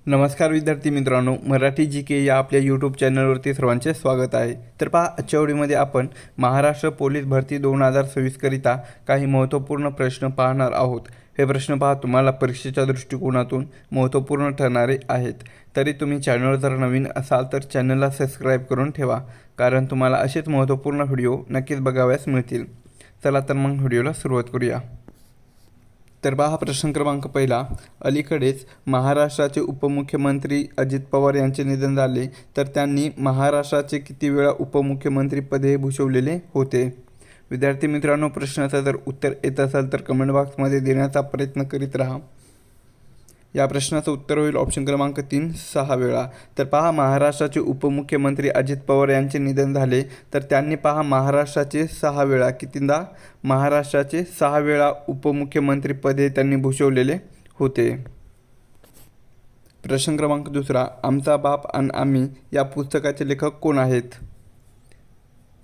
नमस्कार विद्यार्थी मित्रांनो, मराठी जी के या आपल्या यूट्यूब चॅनलवरती सर्वांचे स्वागत आहे. तर पहा, आजच्या व्हिडिओमध्ये आपण महाराष्ट्र पोलीस भरती 2026 करिता काही महत्त्वपूर्ण प्रश्न पाहणार आहोत. हे प्रश्न पहा तुम्हाला परीक्षेच्या दृष्टिकोनातून महत्त्वपूर्ण ठरणारे आहेत. तरी तुम्ही चॅनलवर जर नवीन असाल तर चॅनलला सबस्क्राईब करून ठेवा, कारण तुम्हाला असेच महत्त्वपूर्ण व्हिडिओ नक्कीच बघावयास मिळतील. चला तर मग व्हिडिओला सुरुवात करूया. तर पहा, प्रश्न क्रमांक पहिला. अलीकडेच महाराष्ट्राचे उपमुख्यमंत्री अजित पवार यांचे निधन झाले, तर त्यांनी महाराष्ट्राचे किती वेळा उपमुख्यमंत्री पदे भूषवलेले होते? विद्यार्थी मित्रांनो, प्रश्नाचं जर उत्तर येत असेल तर कमेंट बॉक्समध्ये देण्याचा प्रयत्न करीत राहा. या प्रश्नाचं उत्तर होईल ऑप्शन क्रमांक 3, 6 वेळा. तर पहा, महाराष्ट्राचे उपमुख्यमंत्री अजित पवार यांचे निधन झाले, तर त्यांनी पहा महाराष्ट्राचे 6 वेळा, कितींदा? महाराष्ट्राचे 6 वेळा उपमुख्यमंत्री पदे त्यांनी भूषवलेले होते. प्रश्न क्रमांक दुसरा. आमचा बाप आणि आम्ही या पुस्तकाचे लेखक कोण आहेत?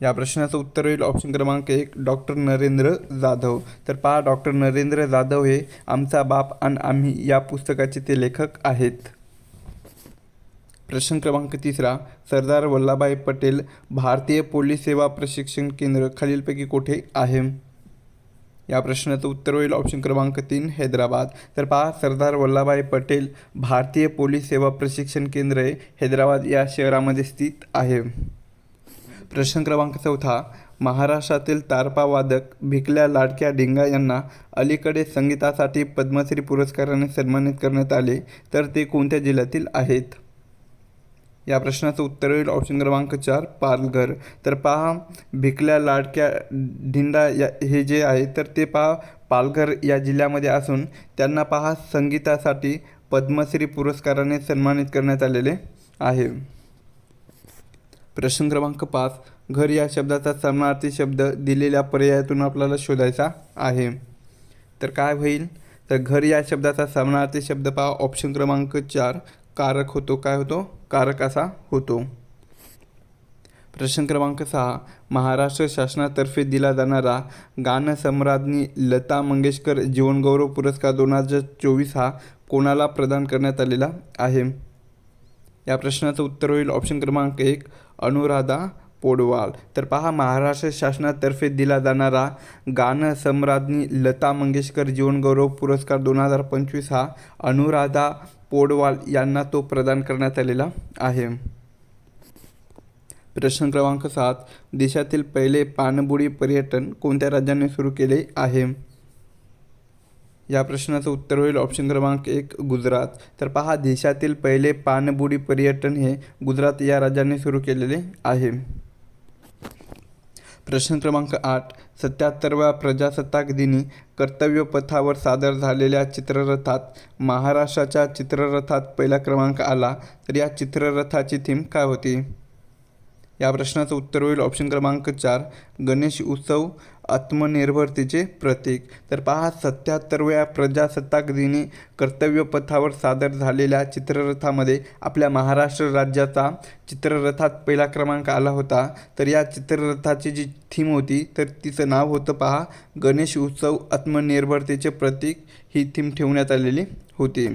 या प्रश्नाचं उत्तर होईल ऑप्शन क्रमांक 1, डॉक्टर नरेंद्र जाधव. तर पहा, डॉक्टर नरेंद्र जाधव हे आमचा बाप आणि आम्ही या पुस्तकाचे ते लेखक आहेत. प्रश्न क्रमांक तिसरा. सरदार वल्लभभाई पटेल भारतीय पोलीस सेवा प्रशिक्षण केंद्र खालीलपैकी कुठे आहे? या प्रश्नाचं उत्तर होईल ऑप्शन क्रमांक 3, हैदराबाद. तर पहा, सरदार वल्लभभाई पटेल भारतीय पोलीस सेवा प्रशिक्षण केंद्र हे हैदराबाद या शहरामध्ये स्थित आहे. प्रश्न क्रमांक चौथा. महाराष्ट्रातील तारपा वादक भिकल्या लाडक्या ढिंगा यांना अलीकडे संगीतासाठी पद्मश्री पुरस्काराने सन्मानित करण्यात आले, तर ते कोणत्या जिल्ह्यातील आहेत? या प्रश्नाचं उत्तर होईल ऑप्शन क्रमांक 4, पालघर. तर पहा, भिकल्या लाडक्या ढिंडा हे जे आहे तर ते पहा पालघर या जिल्ह्यामध्ये असून त्यांना पहा संगीतासाठी पद्मश्री पुरस्काराने सन्मानित करण्यात आलेले आहे. प्रश्न क्रमांक 5. घर या शब्दाचा समानार्थी शब्द दिलेल्या पर्यायातून आपल्याला शोधायचा आहे. तर काय होईल? तर घर या शब्दाचा समानार्थी शब्द पहा ऑप्शन क्रमांक 4, कारक होतो. काय होतो? कारक असा होतो. प्रश्न क्रमांक 6. महाराष्ट्र शासनातर्फे दिला जाणारा गानसम्राज्ञी लता मंगेशकर जीवनगौरव पुरस्कार 2024 हा कोणाला प्रदान करण्यात आलेला आहे? या प्रश्नाचं उत्तर होईल ऑप्शन क्रमांक 1, अनुराधा पौडवाल. तर पहा, महाराष्ट्र शासनातर्फे दिला जाणारा गानसम्राज्ञी लता मंगेशकर जीवनगौरव पुरस्कार 2025 हा अनुराधा पौडवाल यांना तो प्रदान करण्यात आलेला आहे. प्रश्न क्रमांक 7. देशातील पहिले पाणबुडी पर्यटन कोणत्या राज्याने सुरू केले आहे? या प्रश्नाचं उत्तर होईल ऑप्शन क्रमांक 1, गुजरात. तर पहा, देशातील पहिले पाणबुडी पर्यटन हे गुजरात या राज्याने सुरू केलेले आहे. प्रश्न क्रमांक 8. 77व्या प्रजासत्ताक दिनी कर्तव्यपथावर सादर झालेल्या चित्ररथात महाराष्ट्राच्या चित्ररथात पहिला क्रमांक आला, तर या चित्ररथाची थीम काय होती? या प्रश्नाचं उत्तर होईल ऑप्शन क्रमांक 4, गणेश उत्सव आत्मनिर्भरतेचे प्रतीक. तर पहा, 77व्या प्रजासत्ताक दिनी कर्तव्यपथावर सादर झालेल्या चित्ररथामध्ये आपल्या महाराष्ट्र राज्याचा चित्ररथात पहिला क्रमांक आला होता. तर या चित्ररथाची जी थीम होती तर तिचं नाव होतं पहा गणेश उत्सव आत्मनिर्भरतेचे प्रतीक. ही थीम ठेवण्यात आलेली होती.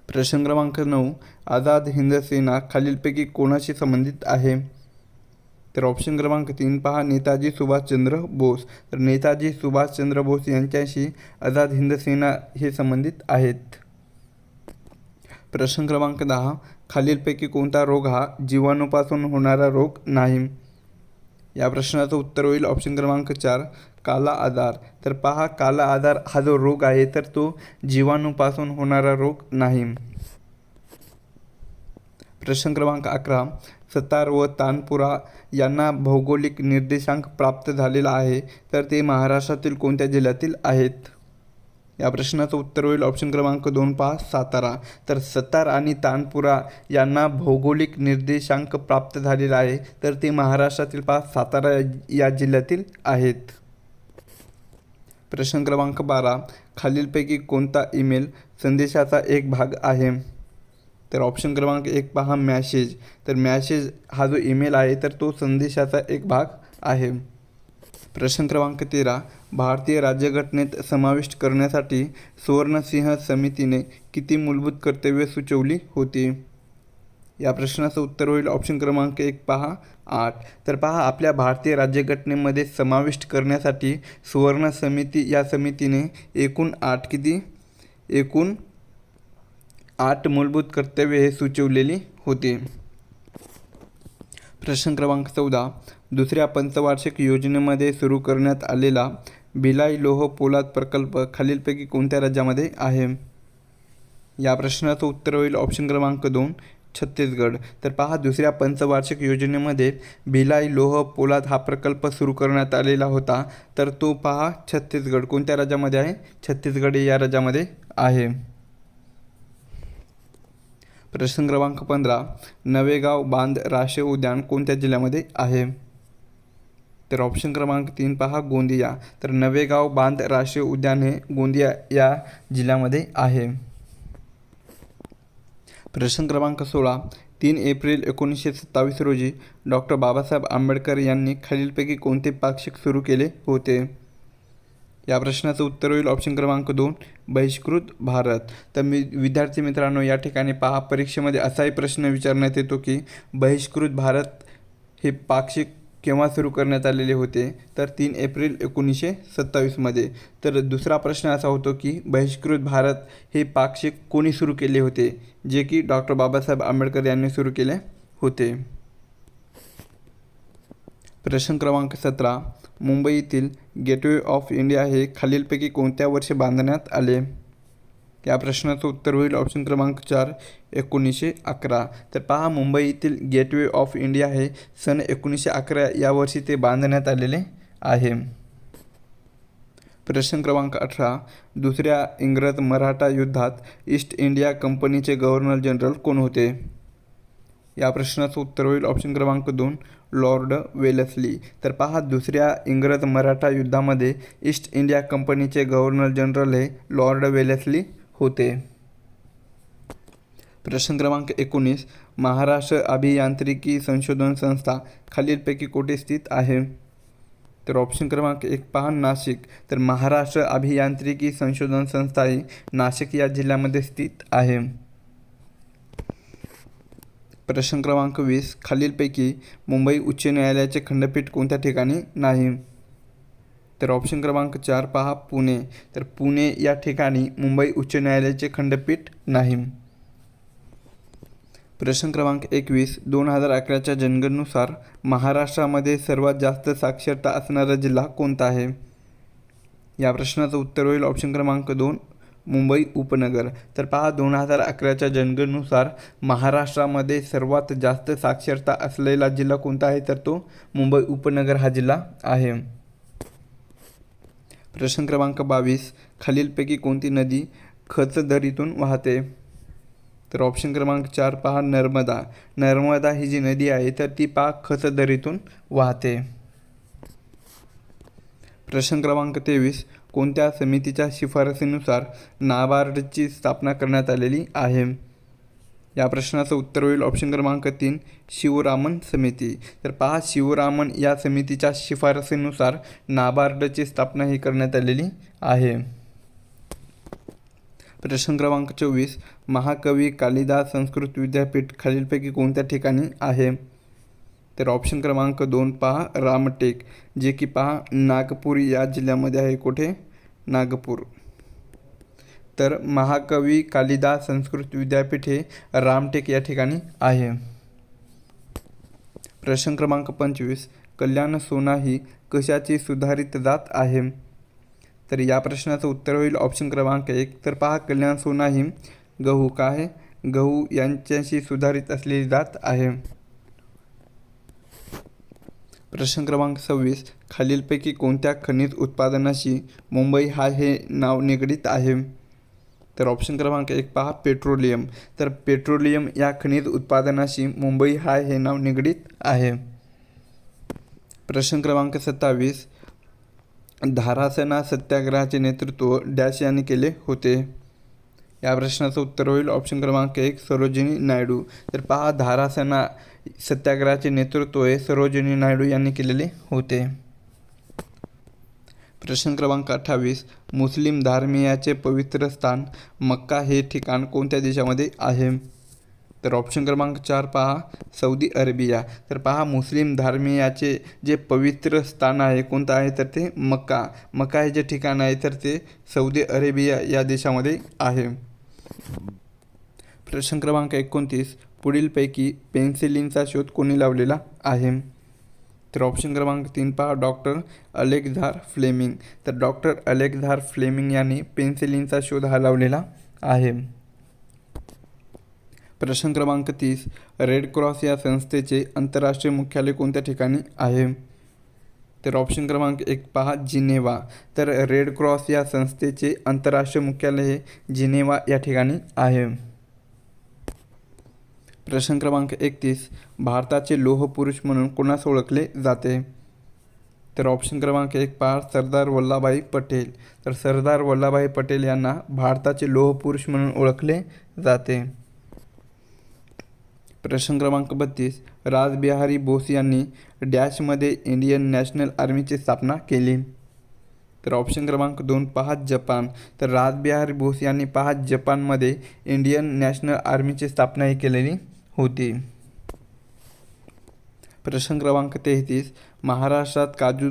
प्रश्न क्रमांक 9. आझाद हिंद सेना खालीलपैकी कोणाशी संबंधित आहे? तर ऑप्शन क्रमांक 3 पहा, नेताजी सुभाषचंद्र बोस. तर नेताजी सुभाषचंद्र बोस यांच्याशी आझाद हिंद सेना हे संबंधित आहेत. प्रश्न क्रमांक 10. खालीलपैकी कोणता रोग हा जीवाणूपासून होणारा रोग नाही? या प्रश्नाचं उत्तर होईल ऑप्शन क्रमांक 4, काला आजार. तर पहा, काला आजार हा जो रोग आहे तर तो जीवाणूपासून होणारा रोग नाही. प्रश्न क्रमांक 11. सतार व तानपुरा यांना भौगोलिक निर्देशांक प्राप्त झालेला आहे, तर ते महाराष्ट्रातील कोणत्या जिल्ह्यातील आहेत? या प्रश्नाचं उत्तर होईल ऑप्शन क्रमांक 2 पहा, सातारा. तर सतार आणि तानपुरा यांना भौगोलिक निर्देशांक प्राप्त झालेला आहे, तर ते महाराष्ट्रातील पहा सातारा या जिल्ह्यातील आहेत. प्रश्न क्रमांक 12. खालीलपैकी कोणता ईमेल संदेशाचा एक भाग आहे? तर ऑप्शन क्रमांक 1 पहा, मॅसेज. तर मॅसेज हा जो ईमेल आहे तर तो संदेशाचा एक भाग आहे. प्रश्न क्रमांक 13. भारतीय राज्यघटनेत समाविष्ट करण्यासाठी सुवर्णसिंह समितीने किती मूलभूत कर्तव्ये सुचवली होती? या प्रश्नाचं उत्तर होईल ऑप्शन क्रमांक 1 पहा 8. तर पहा, आपल्या भारतीय राज्यघटनेमध्ये समाविष्ट करण्यासाठी सुवर्ण समिती या समितीने एकूण 8 मूलभूत कर्तव्ये हे सुचवलेली होती. प्रश्न क्रमांक 14. दुसऱ्या पंचवार्षिक योजनेमध्ये सुरू करण्यात आलेला भिलाई लोह पोलाद प्रकल्प खालीलपैकी कोणत्या राज्यामध्ये आहे? या प्रश्नाचं उत्तर होईल ऑप्शन क्रमांक 2 छत्तीसगड. तर पहा, दुसऱ्या पंचवार्षिक योजनेमध्ये भिलाई लोह पोलाद हा प्रकल्प सुरू करण्यात आलेला होता. तर तो पहा छत्तीसगड कोणत्या राज्यामध्ये आहे? छत्तीसगड या राज्यामध्ये आहे. प्रश्न क्रमांक 15. नवेगाव बांध राष्ट्रीय उद्यान कोणत्या जिल्ह्यामध्ये आहे? तर ऑप्शन क्रमांक 3 पहा गोंदिया. तर नवेगाव बांध राष्ट्रीय उद्यान हे गोंदिया या जिल्ह्यामध्ये आहे. प्रश्न क्रमांक 16. 3 एप्रिल 1927 रोजी डॉक्टर बाबासाहेब आंबेडकर यांनी खालीलपैकी कोणते पाक्षिक सुरू केले होते? या प्रश्नाचं उत्तर होईल ऑप्शन क्रमांक 2 बहिष्कृत भारत. तर विद्यार्थी मित्रांनो, या ठिकाणी पहा, परीक्षेमध्ये असाही प्रश्न विचारण्यात येतो की बहिष्कृत भारत हे पाक्षिक केव्हा सुरू करण्यात आलेले होते? तर 3 एप्रिल 1927 मध्ये. तर दुसरा प्रश्न असा होतो की बहिष्कृत भारत हे पाक्षिक कोणी सुरू केले होते? जे की डॉक्टर बाबासाहेब आंबेडकर यांनी सुरू केले होते. प्रश्न क्रमांक 17. मुंबईतील गेटवे ऑफ इंडिया हे खालीलपैकी कोणत्या वर्षी बांधण्यात आले? या प्रश्नाचं उत्तर होईल ऑप्शन क्रमांक 4 1911. तर पहा, मुंबईतील गेटवे ऑफ इंडिया हे सन 1911 या वर्षी ते बांधण्यात आलेले आहे. प्रश्न क्रमांक 18. दुसऱ्या इंग्रज मराठा युद्धात ईस्ट इंडिया कंपनीचे गव्हर्नर जनरल कोण होते? या प्रश्नाचं उत्तर होईल ऑप्शन क्रमांक 2 लॉर्ड वेलेस्ली. तर पहा, दुसऱ्या इंग्रज मराठा युद्धामध्ये ईस्ट इंडिया कंपनीचे गव्हर्नर जनरल हे लॉर्ड वेलेस्ली होते. प्रश्न क्रमांक 19. महाराष्ट्र अभियांत्रिकी संशोधन संस्था खालीलपैकी कुठे स्थित आहे? तर ऑप्शन क्रमांक 1 पहा नाशिक. तर महाराष्ट्र अभियांत्रिकी संशोधन संस्था ही नाशिक या जिल्ह्यामध्ये स्थित आहे. प्रश्न क्रमांक 20. खालीलपैकी मुंबई उच्च न्यायालयाचे खंडपीठ कोणत्या ठिकाणी नाही? तर ऑप्शन क्रमांक 4 पहा पुणे. तर पुणे या ठिकाणी मुंबई उच्च न्यायालयाचे खंडपीठ नाही. प्रश्न क्रमांक 21. 2011च्या जनगणनेनुसार महाराष्ट्रामध्ये सर्वात जास्त साक्षरता असणारा जिल्हा कोणता आहे? या प्रश्नाचं उत्तर होईल ऑप्शन क्रमांक 2 मुंबई उपनगर. तर पहा, 2011च्या जनगणनेनुसार महाराष्ट्रामध्ये सर्वात जास्त साक्षरता असलेला जिल्हा कोणता आहे? तर तो मुंबई उपनगर हा जिल्हा आहे. प्रश्न क्रमांक 22. खालीलपैकी कोणती नदी खचदरीतून वाहते? तर ऑप्शन क्रमांक 4 पहा नर्मदा. नर्मदा ही जी नदी आहे तर ती पहा खचदरीतून वाहते. प्रश्न क्रमांक 23. कोणत्या समितीच्या शिफारसीनुसार नाबार्डची स्थापना करण्यात आलेली आहे? या प्रश्नाचं उत्तर होईल ऑप्शन क्रमांक 3 शिवरामन समिती. तर पहा, शिवरामन या समितीच्या शिफारसीनुसार नाबार्डची स्थापना ही करण्यात आलेली आहे. प्रश्न क्रमांक 24. महाकवी कालिदास संस्कृत विद्यापीठ खालीलपैकी कोणत्या ठिकाणी आहे? तर ऑप्शन क्रमांक 2 पहा रामटेक, जे की पहा नागपूर या जिल्ह्यामध्ये आहे. कुठे? नागपूर. तर महाकवी कालिदास संस्कृत विद्यापीठ हे रामटेक या ठिकाणी आहे. प्रश्न क्रमांक 25. कल्याण सोना ही कशाची सुधारित जात आहे? तर या प्रश्नाचं उत्तर होईल ऑप्शन क्रमांक 1. तर पहा, कल्याण सोना ही गहू काय गहू यांच्याशी सुधारित असलेली जात आहे. प्रश्न क्रमांक 26. खालीलपैकी कोणत्या खनिज उत्पादनाशी मुंबई हे नाव निगडीत आहे? तर ऑप्शन क्रमांक 1 पहा पेट्रोलियम. तर पेट्रोलियम या खनिज उत्पादनाशी मुंबई हे नाव निगडीत आहे. प्रश्न क्रमांक 27. धारासना सत्याग्रहाचे नेतृत्व डॅश यांनी केले होते? या प्रश्नाचं उत्तर होईल ऑप्शन क्रमांक 1 सरोजिनी नायडू. तर पहा, धारासना सत्याग्रहाचे नेतृत्व हे सरोजिनी नायडू यांनी केलेले होते. प्रश्न क्रमांक 28, मुस्लिम धर्मीयाचे पवित्र स्थान मक्का हे ठिकाण कोणत्या देशामध्ये आहे? तर ऑप्शन क्रमांक 4 पहा, सौदी अरेबिया. तर पहा, मुस्लिम धर्मीयाचे जे पवित्र स्थान आहे कोणतं आहे तर ते मक्का. मक्का हे जे ठिकाण आहे तर ते सौदी अरेबिया या देशामध्ये आहे. प्रश्न क्रमांक 29, पुढीलपैकी पेन्सिलिनचा शोध कोणी लावलेला आहे? तर ऑप्शन क्रमांक 3 पहा, डॉक्टर अलेक्झांडर फ्लेमिंग. तर डॉक्टर अलेक्झांडर फ्लेमिंग यांनी पेन्सिलिनचा शोध हा लावलेला आहे. प्रश्न क्रमांक 30, रेड क्रॉस या संस्थेचे आंतरराष्ट्रीय मुख्यालय कोणत्या ठिकाणी आहे? तर ऑप्शन क्रमांक 1 पहा, जिनेवा. तर रेड क्रॉस या संस्थेचे आंतरराष्ट्रीय मुख्यालय हे जिनेवा या ठिकाणी आहे. प्रश्न क्रमांक 31, भारताचे लोहपुरुष म्हणून कोणास ओळखले जाते? तर ऑप्शन क्रमांक 1 पहा, सरदार वल्लभभाई पटेल. तर सरदार वल्लभभाई पटेल यांना भारताचे लोहपुरुष म्हणून ओळखले जाते. प्रश्न क्रमांक 32, रासबिहारी बोस यांनी डॅशमध्ये इंडियन नॅशनल आर्मीची स्थापना केली? तर ऑप्शन क्रमांक 2 पहा, जपान. तर रासबिहारी बोस यांनी पहा जपानमध्ये इंडियन नॅशनल आर्मीची स्थापना ही केलेली होती. प्रश्न क्रमांक 33, महाराष्ट्रात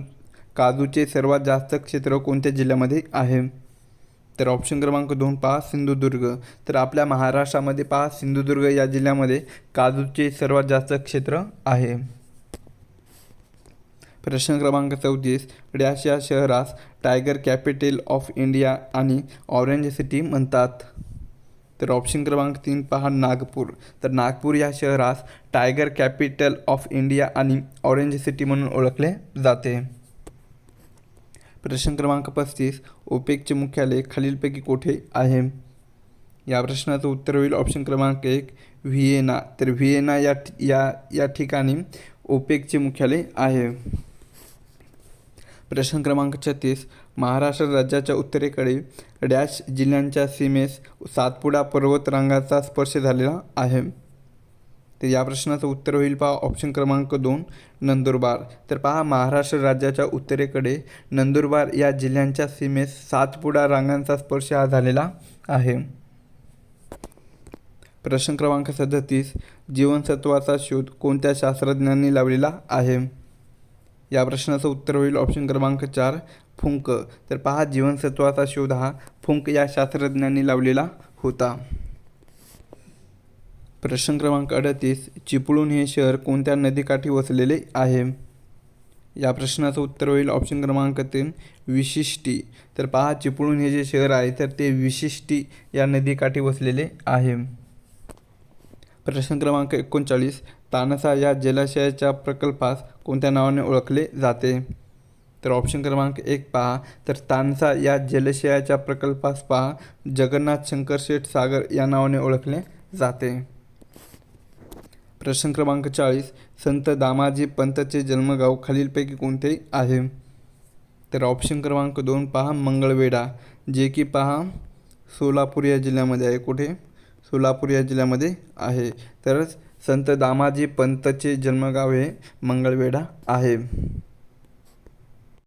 काजूचे सर्वात जास्त क्षेत्र कोणत्या जिल्ह्यामध्ये आहे? तर ऑप्शन क्रमांक 2 पहा, सिंधुदुर्ग. तर आपल्या महाराष्ट्रामध्ये पहा सिंधुदुर्ग या जिल्ह्यामध्ये काजूचे सर्वात जास्त क्षेत्र आहे. प्रश्न क्रमांक 34, डॅश या शहरास टायगर कॅपिटल ऑफ इंडिया आणि ऑरेंज सिटी म्हणतात? तर ऑप्शन क्रमांक 3 पहा, नागपूर. तर नागपूर या शहरास टायगर कॅपिटल ऑफ इंडिया आणि ऑरेंज सिटी म्हणून ओळखले जाते. प्रश्न क्रमांक 35, ओपेकचे मुख्यालय खालीलपैकी कोठे आहे? या प्रश्नाचं उत्तर होईल ऑप्शन क्रमांक 1 व्हिएना. तर व्हिएना या ठिकाणी ओपेकचे मुख्यालय आहे. प्रश्न क्रमांक 36, महाराष्ट्र राज्याच्या उत्तरेकडे डॅश जिल्ह्यांच्या सीमेस सातपुडा पर्वतरांगाचा स्पर्श झालेला आहे? तर या प्रश्नाचं उत्तर होईल पहा ऑप्शन क्रमांक 2 नंदुरबार. तर पहा, महाराष्ट्र राज्याच्या उत्तरेकडे नंदुरबार या जिल्ह्यांच्या सीमेस सातपुडा रांगांचा स्पर्श हा झालेला आहे. प्रश्न क्रमांक 37, जीवनसत्वाचा शोध कोणत्या शास्त्रज्ञांनी लावलेला आहे? या प्रश्नाचं उत्तर होईल ऑप्शन क्रमांक 4 फुंक. तर पहा, जीवनसत्वाचा शोध हा फुंक या शास्त्रज्ञांनी लावलेला होता. प्रश्न क्रमांक 38, चिपळूण हे शहर कोणत्या नदीकाठी वसलेले आहे? या प्रश्नाचं उत्तर होईल ऑप्शन क्रमांक 3 विशिष्टी. तर पहा, चिपळूण हे जे शहर आहे तर ते विशिष्टी या नदीकाठी वसलेले आहे. प्रश्न क्रमांक 39, तानसा या जलाशयाच्या प्रकल्पास कोणत्या नावाने ओळखले जाते? तर ऑप्शन क्रमांक 1 पहा, तर तानसा या जलाशयाच्या प्रकल्पास पहा जगन्नाथ शंकरशेठ सागर या नावाने ओळखले जाते. प्रश्न क्रमांक 40, संत दामाजी पंतचे जन्मगाव खालीलपैकी कोणते आहे? तर ऑप्शन क्रमांक 2 पहा, मंगळवेढा, जे की पहा सोलापूर या जिल्ह्यामध्ये आहे. कुठे? सोलापूर या जिल्ह्यामध्ये आहे. तर संत दामाजी पंतचे जन्मगाव हे मंगळवेढा आहे.